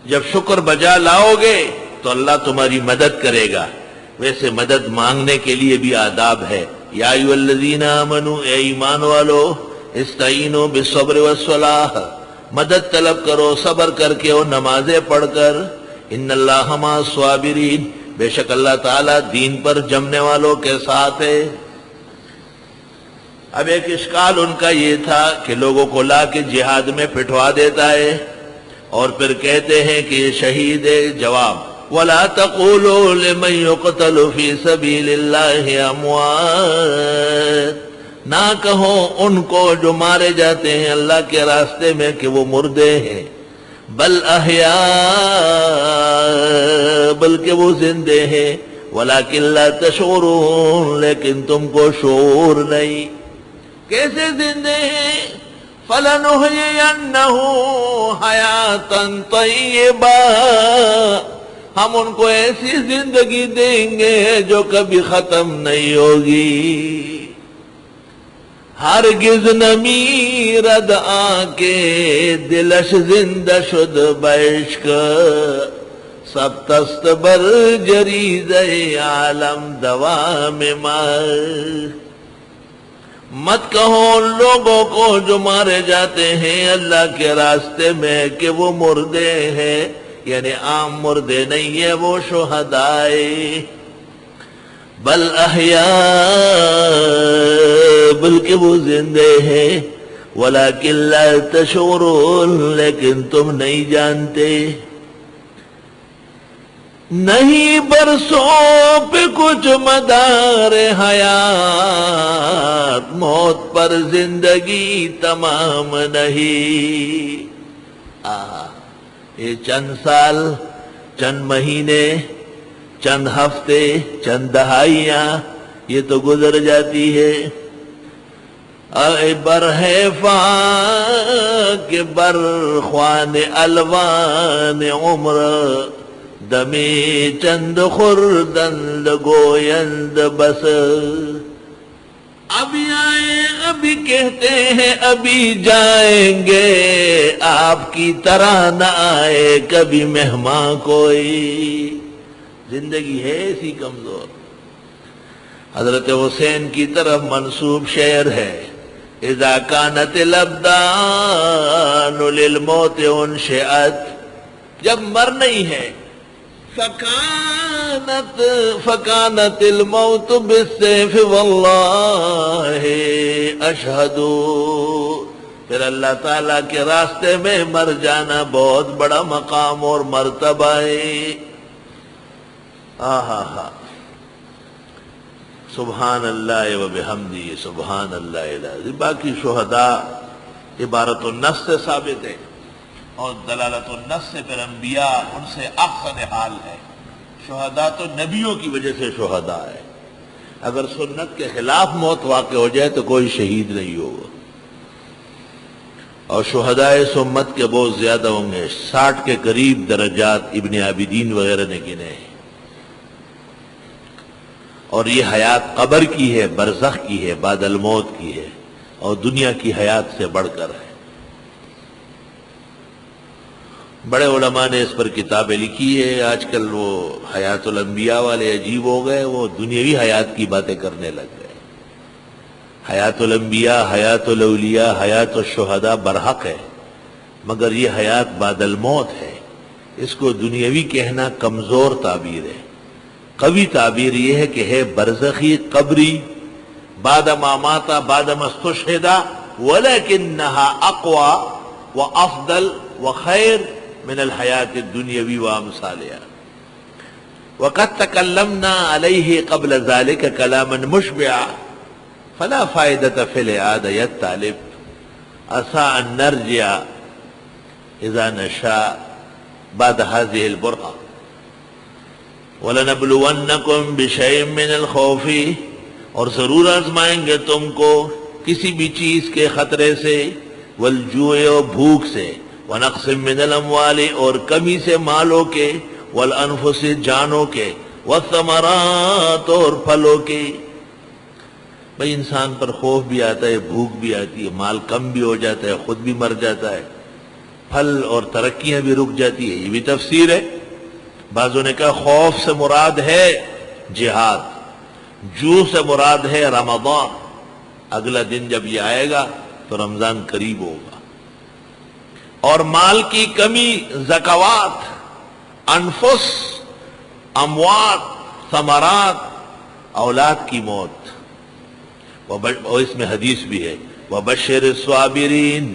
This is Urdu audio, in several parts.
جب شکر بجا لاؤ گے تو اللہ تمہاری مدد کرے گا۔ ویسے مدد مانگنے کے لیے بھی آداب ہے۔ یا ایھا الذین آمنوا، اے ایمان والو، استعینوا بالصبر والصلاۃ، مدد طلب کرو صبر کر کے اور نمازیں پڑھ کر۔ ان اللہ مع الصابرین، بے شک اللہ تعالیٰ دین پر جمنے والوں کے ساتھ ہے۔ اب ایک اشکال ان کا یہ تھا کہ لوگوں کو لا کے جہاد میں پٹھوا دیتا ہے اور پھر کہتے ہیں کہ یہ شہید ہے۔ جواب: وَلَا تَقُولُوا لِمَن يُقْتَلُ فِي سَبِيلِ اللَّهِ أَمْوَاتٌ، نہ کہو ان کو جو مارے جاتے ہیں اللہ کے راستے میں کہ وہ مردے ہیں، بل احیاء، بلکہ وہ زندے ہیں، وَلَكِن لَا تَشْعُرُونَ، لیکن تم کو شعور نہیں۔ کیسے زندے ہیں؟ فَلَنُحْيِيَنَّهُ حَيَاةً طَيِّبَةً، ہم ان کو ایسی زندگی دیں گے جو کبھی ختم نہیں ہوگی۔ ہرگز نمیرد آنکے دلش زندہ شد بعشق، سب تست بر جریدہ عالم دوام مر۔ مت کہو ان لوگوں کو جو مارے جاتے ہیں اللہ کے راستے میں کہ وہ مردے ہیں، یعنی عام مردے نہیں ہے، وہ شہدائے۔ بل احیاء، بلکہ وہ زندے ہیں، ولیکن لا تشعرون، لیکن تم نہیں جانتے۔ نہیں برسوں پہ کچھ مدار حیات، موت پر زندگی تمام نہیں۔ یہ چند سال، چند مہینے، چند ہفتے، چند دہائیاں یہ تو گزر جاتی ہے۔ اے برہیفاں کہ برخوان الوان عمر، دمی چند خردند گویند بس۔ ابھی آئے ابھی کہتے ہیں ابھی جائیں گے، آپ کی طرح نہ آئے کبھی مہمان کوئی۔ زندگی ہے ایسی کمزور۔ حضرت حسین کی طرف منسوب شعر ہے: اذا كانت الابدان للموت انشئت، جب مرنا ہی ہے، فکانت الموت بالسیف واللہ اشہد، پھر اللہ تعالیٰ کے راستے میں مر جانا بہت بڑا مقام اور مرتبہ ہے۔ سبحان اللہ و بحمدہ، سبحان اللہ العظیم۔ باقی شہداء عبارت النص سے ثابت ہے، اور دلالت النص سے پھر انبیاء ان سے احسن حال ہے۔ شہداء تو نبیوں کی وجہ سے شہداء ہے۔ اگر سنت کے خلاف موت واقع ہو جائے تو کوئی شہید نہیں ہوگا۔ اور شہداء امت کے بہت زیادہ ہوں گے، 60 کے قریب درجات ابن عابدین وغیرہ نے گنے ہیں۔ اور یہ حیات قبر کی ہے، برزخ کی ہے، بعد الموت کی ہے، اور دنیا کی حیات سے بڑھ کر ہے۔ بڑے علماء نے اس پر کتابیں لکھی ہے۔ آج کل وہ حیات الانبیاء والے عجیب ہو گئے، وہ دنیاوی حیات کی باتیں کرنے لگ گئے۔ حیات الانبیاء، حیات الاولیاء، حیات الشہداء برحق ہے، مگر یہ حیات بعد الموت ہے۔ اس کو دنیاوی کہنا کمزور تعبیر ہے۔ قوی تعبیر یہ ہے کہ ہے برزخی، قبری، بعد ما مات، بعد ما استشہد، ولکنہا اقوى وافضل وخیر من الحیات الدنیاوی وامثالها۔ وقد تکلمنا علیہ قبل ذلك کلاما مشبعا، فلا فائدة في الإعادة يا الطالب، عسى أن نرجع إذا نشاء بعد هذه البرهة۔ وَلَنَبْلُوَنَّكُمْ بِشَيْءٍ مِّنَ الْخَوْفِ، اور ضرور آزمائیں گے تم کو کسی بھی چیز کے خطرے سے، والجوع، اور بھوک سے، ونقص من الاموال، اور کمی سے مالوں کے، والانفس، جانوں کے، والثمرات، اور پھلوں کے۔ بھئی انسان پر خوف بھی آتا ہے، بھوک بھی آتی ہے، مال کم بھی ہو جاتا ہے، خود بھی مر جاتا ہے۔ پھل اور ترقیاں بھی رک جاتی ہے. یہ بھی تفسیر ہے. بعضوں نے کہا خوف سے مراد ہے جہاد، جو سے مراد ہے رمضان. اگلا دن جب یہ آئے گا تو رمضان قریب ہوگا. اور مال کی کمی، زکوات، انفس، اموات، ثمرات، اولاد کی موت. اور اس میں حدیث بھی ہے وَبَشِّرِ الصَّابِرِينَ،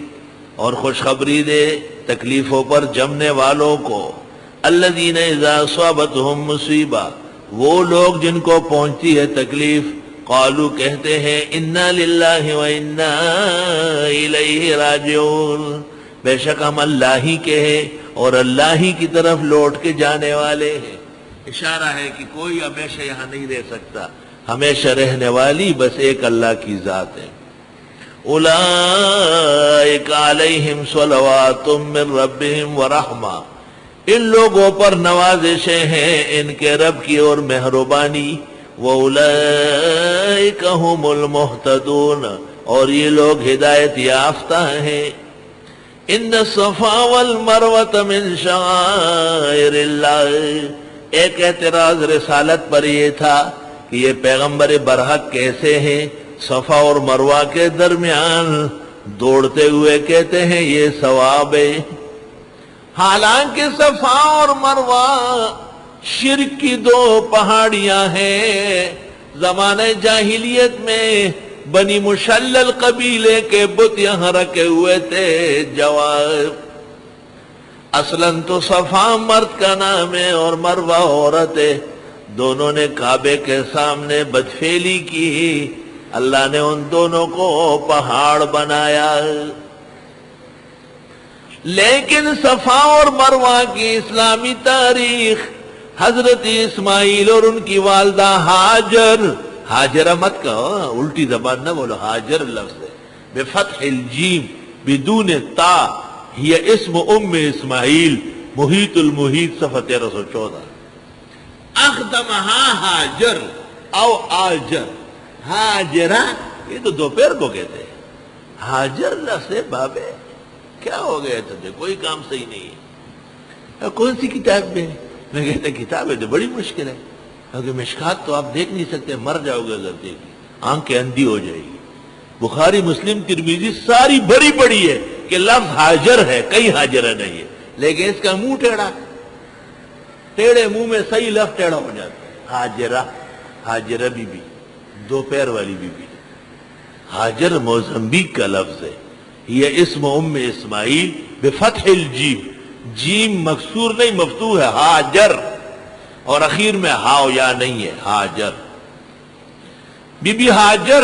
اور خوشخبری دے تکلیفوں پر جمنے والوں کو. الَّذِينَ إِذَا أَصَابَتْهُمْ مُصِیبَہ، وہ لوگ جن کو پہنچتی ہے تکلیف، قالوا کہتے ہیں اِنَّا لِلَّهِ وَإِنَّا إِلَيْهِ راجعون، بے شک ہم اللہ ہی کے ہیں اور اللہ ہی کی طرف لوٹ کے جانے والے ہیں. اشارہ ہے کہ کوئی ہمیشہ یہاں نہیں رہ سکتا، ہمیشہ رہنے والی بس ایک اللہ کی ذات ہے. اولئک علیہم صلوات من ربہم ورحمہ، ان لوگوں پر نوازشیں ہیں ان کے رب کی اور مہربانی. وَأُولَئِكَ هُمُ الْمُهْتَدُونَ، اور یہ لوگ ہدایت یافتہ ہیں. ان الصفا والمروة من شعائر اللہ، ایک اعتراض رسالت پر یہ تھا کہ یہ پیغمبر برحق کیسے ہیں صفا اور مروہ کے درمیان دوڑتے ہوئے کہتے ہیں یہ ثواب ہے. حالانکہ صفا اور مروہ شرک کی دو پہاڑیاں ہیں. زمانہ جاہلیت میں بنی مشلل قبیلے کے بت یہاں رکھے ہوئے تھے. جواب اصلاً تو صفا مرد کا نام ہے اور مروہ عورت ہے. دونوں نے کعبے کے سامنے بدفعلی کی، اللہ نے ان دونوں کو پہاڑ بنایا. لیکن صفا اور مروہ کی اسلامی تاریخ، حضرت اسماعیل اور ان کی والدہ ہاجر، ہاجرہ مت کہو، الٹی زبان نہ بولو، ہاجر لفظ ہے بفتح الجیم بدون تا، یہ اسم ام اسماعیل، محیط المحیط صفحہ 1314. اخدمہا ہاجر او آجر، ہاجرہ یہ تو دوپہر کو کہتے ہیں. ہاجر لفظ ہے بابے، کیا ہو گیا تجھے، کوئی کام صحیح نہیں ہے. کون سی کتاب میں؟ میں کہتا کتاب ہے تو بڑی مشکل ہے، کیونکہ مشکات تو آپ دیکھ نہیں سکتے، مر جاؤ گے اگر دیکھ، آنکھیں اندھی ہو جائے گی. بخاری مسلم ترمذی ساری بڑی بڑی ہے کہ لفظ حاجر ہے، کئی حاجرہ نہیں ہے، لیکن اس کا منہ ٹیڑھا، ٹیڑھے منہ میں صحیح لفظ ٹیڑھا ہو جاتا ہے. حاجرہ، حاجرہ بی بی، دوپہر والی بی بی. حاجر موزمبیق کا لفظ ہے. یہ اسم ام اسماعیل بفتح الجیم، جیم مکسور نہیں مفتوح ہے، ہاجر، اور اخیر میں ہاؤ یا نہیں ہے، ہاجر. بی بی ہاجر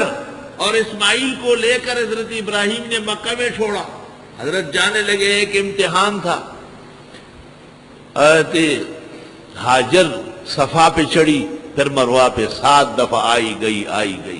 اور اسماعیل کو لے کر حضرت ابراہیم نے مکہ میں چھوڑا. حضرت جانے لگے، ایک امتحان تھا. ہاجر صفا پہ چڑھی، پھر مروہ پہ 7 دفعہ آئی گئی.